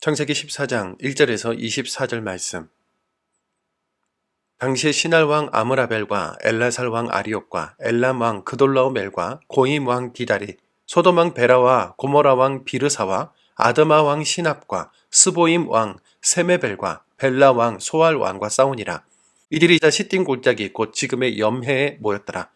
창세기 14장 1절에서 24절 말씀. 당시에 시날 왕 아므라벨과 엘라살 왕 아리옥과 엘람 왕 그돌라오멜과 고임 왕 디달이 소돔 왕 베라와 고모라 왕 비르사와 아드마 왕 시납과 스보임 왕 세메벨과 벨라 왕 소알 왕과 싸우니라. 이들이 다 시띵 골짜기 곧 지금의 염해에 모였더라.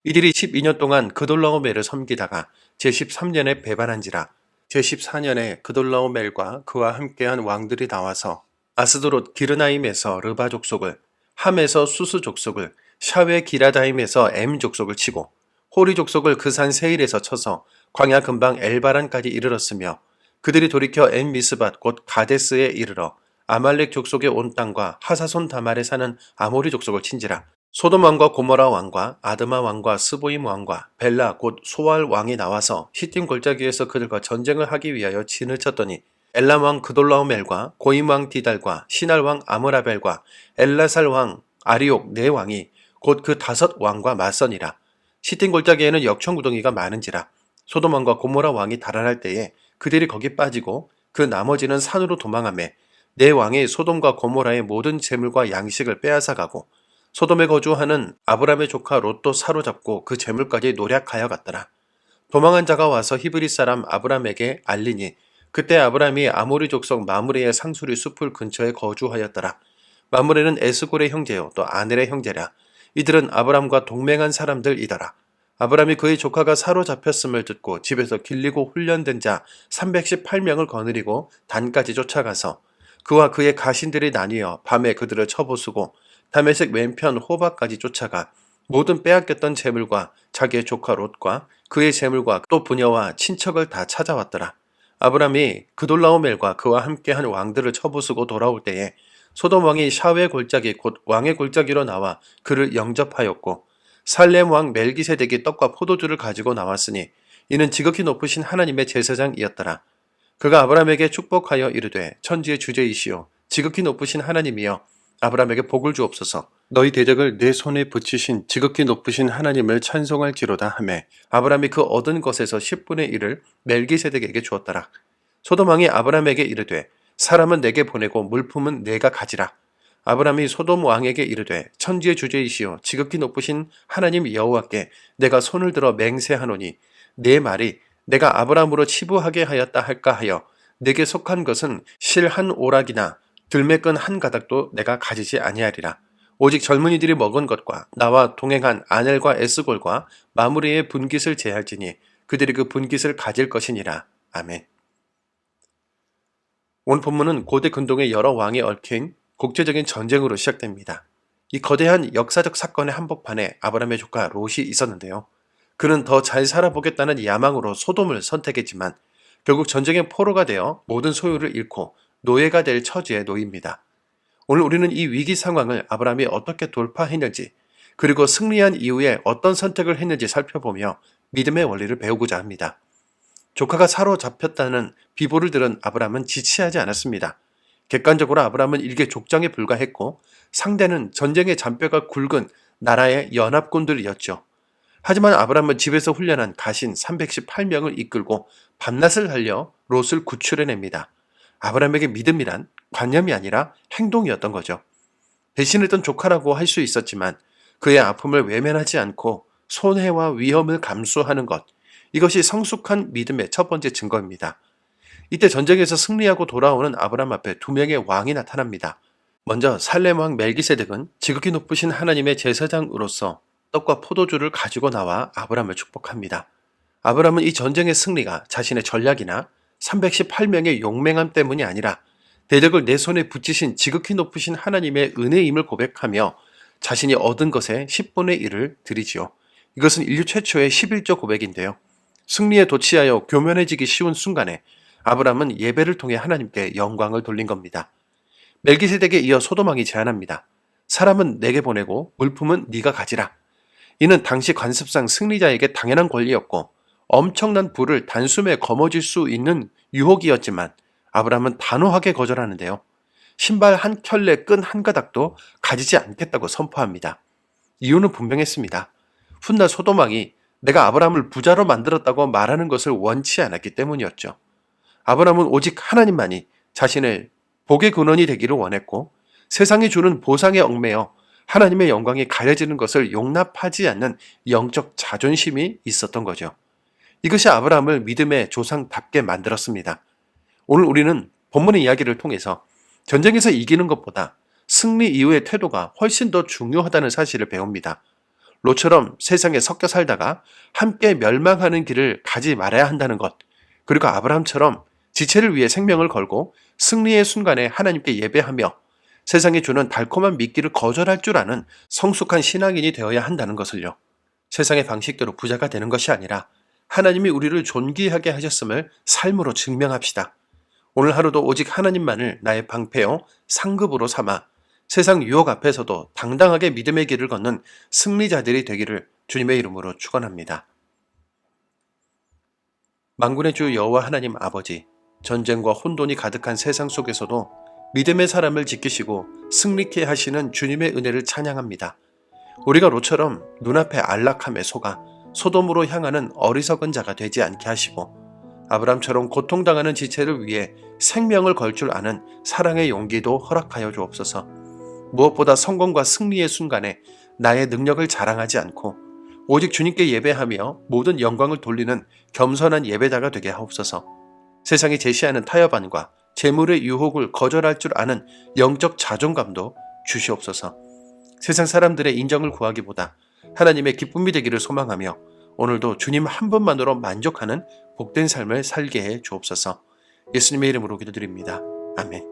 이들이 12년 동안 그돌라오멜을 섬기다가 제13년에 배반한지라. 제14년에 그돌라오멜과 그와 함께한 왕들이 나와서 아스드롯 기르나임에서 르바 족속을, 함에서 수스 족속을, 샤웨 기라다임에서 엠 족속을 치고 호리 족속을 그 산 세일에서 쳐서 광야 근방 엘바란까지 이르렀으며 그들이 돌이켜 엠 미스밧 곧 가데스에 이르러 아말렉 족속의 온 땅과 하사손 다말에 사는 아모리 족속을 친지라. 소돔 왕과 고모라 왕과 아드마 왕과 스보임 왕과 벨라 곧 소알 왕이 나와서 시딤 골짜기에서 그들과 전쟁을 하기 위하여 진을 쳤더니 엘람 왕 그돌라오멜과 고임 왕 디달과 시날 왕 아므라벨과 엘라살 왕 아리옥 네 왕이 곧 그 5 왕과 맞서니라. 시딤 골짜기에는 역청구덩이가 많은지라. 소돔 왕과 고모라 왕이 달아날 때에 그들이 거기 빠지고 그 나머지는 산으로 도망하매 네 왕이 소돔과 고모라의 모든 재물과 양식을 빼앗아가고 소돔에 거주하는 아브람의 조카 롯도 사로잡고 그 재물까지 노략하여 갔더라. 도망한 자가 와서 히브리 사람 아브람에게 알리니 그때 아브람이 아모리 족속 마므레의 상수리 숲을 근처에 거주하였더라. 마므레는 에스골의 형제요 또 아넬의 형제라. 이들은 아브람과 동맹한 사람들이더라. 아브람이 그의 조카가 사로잡혔음을 듣고 집에서 길리고 훈련된 자 318명을 거느리고 단까지 쫓아가서 그와 그의 가신들이 나뉘어 밤에 그들을 쳐부수고 다메섹 왼편 호바까지 쫓아가 모든 빼앗겼던 재물과 자기의 조카 롯과 그의 재물과 또 부녀와 친척을 다 찾아왔더라. 아브람이 그돌라오멜과 그와 함께한 왕들을 쳐부수고 돌아올 때에 소돔 왕이 샤웨 골짜기 곧 왕의 골짜기로 나와 그를 영접하였고 살렘 왕 멜기세덱이 떡과 포도주를 가지고 나왔으니 이는 지극히 높으신 하나님의 제사장이었더라. 그가 아브람에게 축복하여 이르되 천지의 주제이시오 지극히 높으신 하나님이여 아브람에게 복을 주옵소서. 너희 대적을 내 손에 붙이신 지극히 높으신 하나님을 찬송할지로다 하매 아브람이 그 얻은 것에서 10분의 1을 멜기세덱에게 주었더라. 소돔 왕이 아브람에게 이르되 사람은 내게 보내고 물품은 내가 가지라. 아브람이 소돔 왕에게 이르되 천지의 주제이시오 지극히 높으신 하나님 여호와께 내가 손을 들어 맹세하노니 내 말이 내가 아브람으로 치부하게 하였다 할까 하여 내게 속한 것은 실 한 오락이나 들매끈 한 가닥도 내가 가지지 아니하리라. 오직 젊은이들이 먹은 것과 나와 동행한 아넬과 에스골과 마므리의 분깃을 제할지니 그들이 그 분깃을 가질 것이니라. 아멘. 오늘 본문은 고대 근동의 여러 왕이 얽힌 국제적인 전쟁으로 시작됩니다. 이 거대한 역사적 사건의 한복판에 아브람의 조카 롯이 있었는데요. 그는 더 잘 살아보겠다는 야망으로 소돔을 선택했지만 결국 전쟁의 포로가 되어 모든 소유를 잃고 노예가 될 처지에 놓입니다. 오늘 우리는 이 위기 상황을 아브람이 어떻게 돌파했는지 그리고 승리한 이후에 어떤 선택을 했는지 살펴보며 믿음의 원리를 배우고자 합니다. 조카가 사로잡혔다는 비보를 들은 아브람은 지체하지 않았습니다. 객관적으로 아브람은 일개 족장에 불과했고 상대는 전쟁의 잔뼈가 굵은 나라의 연합군들이었죠. 하지만 아브람은 집에서 훈련한 가신 318명을 이끌고 밤낮을 달려 롯을 구출해냅니다. 아브람에게 믿음이란 관념이 아니라 행동이었던 거죠. 배신했던 조카라고 할 수 있었지만 그의 아픔을 외면하지 않고 손해와 위험을 감수하는 것, 이것이 성숙한 믿음의 첫 번째 증거입니다. 이때 전쟁에서 승리하고 돌아오는 아브람 앞에 2명의 왕이 나타납니다. 먼저 살렘 왕 멜기세덱은 지극히 높으신 하나님의 제사장으로서 떡과 포도주를 가지고 나와 아브람을 축복합니다. 아브람은 이 전쟁의 승리가 자신의 전략이나 318명의 용맹함 때문이 아니라 대적을 내 손에 붙이신 지극히 높으신 하나님의 은혜임을 고백하며 자신이 얻은 것의 10분의 1을 드리지요. 이것은 인류 최초의 11조 고백인데요. 승리에 도취하여 교면해지기 쉬운 순간에 아브람은 예배를 통해 하나님께 영광을 돌린 겁니다. 멜기세덱에 이어 소돔 왕이 제안합니다. 사람은 내게 보내고 물품은 네가 가지라. 이는 당시 관습상 승리자에게 당연한 권리였고 엄청난 부를 단숨에 거머쥘 수 있는 유혹이었지만 아브람은 단호하게 거절하는데요. 신발 한 켤레 끈 한 가닥도 가지지 않겠다고 선포합니다. 이유는 분명했습니다. 훗날 소돔 왕이 내가 아브람을 부자로 만들었다고 말하는 것을 원치 않았기 때문이었죠. 아브람은 오직 하나님만이 자신을 복의 근원이 되기를 원했고 세상이 주는 보상에 얽매여 하나님의 영광이 가려지는 것을 용납하지 않는 영적 자존심이 있었던 거죠. 이것이 아브라함을 믿음의 조상답게 만들었습니다. 오늘 우리는 본문의 이야기를 통해서 전쟁에서 이기는 것보다 승리 이후의 태도가 훨씬 더 중요하다는 사실을 배웁니다. 롯처럼 세상에 섞여 살다가 함께 멸망하는 길을 가지 말아야 한다는 것, 그리고 아브라함처럼 지체를 위해 생명을 걸고 승리의 순간에 하나님께 예배하며 세상이 주는 달콤한 미끼를 거절할 줄 아는 성숙한 신앙인이 되어야 한다는 것을요. 세상의 방식대로 부자가 되는 것이 아니라 하나님이 우리를 존귀하게 하셨음을 삶으로 증명합시다. 오늘 하루도 오직 하나님만을 나의 방패요 상급으로 삼아 세상 유혹 앞에서도 당당하게 믿음의 길을 걷는 승리자들이 되기를 주님의 이름으로 축원합니다. 만군의 주 여호와 하나님 아버지, 전쟁과 혼돈이 가득한 세상 속에서도 믿음의 사람을 지키시고 승리케 하시는 주님의 은혜를 찬양합니다. 우리가 롯처럼 눈앞에 안락함에 속아 소돔으로 향하는 어리석은 자가 되지 않게 하시고 아브람처럼 고통당하는 지체를 위해 생명을 걸 줄 아는 사랑의 용기도 허락하여 주옵소서. 무엇보다 성공과 승리의 순간에 나의 능력을 자랑하지 않고 오직 주님께 예배하며 모든 영광을 돌리는 겸손한 예배자가 되게 하옵소서. 세상이 제시하는 타협안과 재물의 유혹을 거절할 줄 아는 영적 자존감도 주시옵소서. 세상 사람들의 인정을 구하기보다 하나님의 기쁨이 되기를 소망하며 오늘도 주님 한 분만으로 만족하는 복된 삶을 살게 해 주옵소서. 예수님의 이름으로 기도드립니다. 아멘.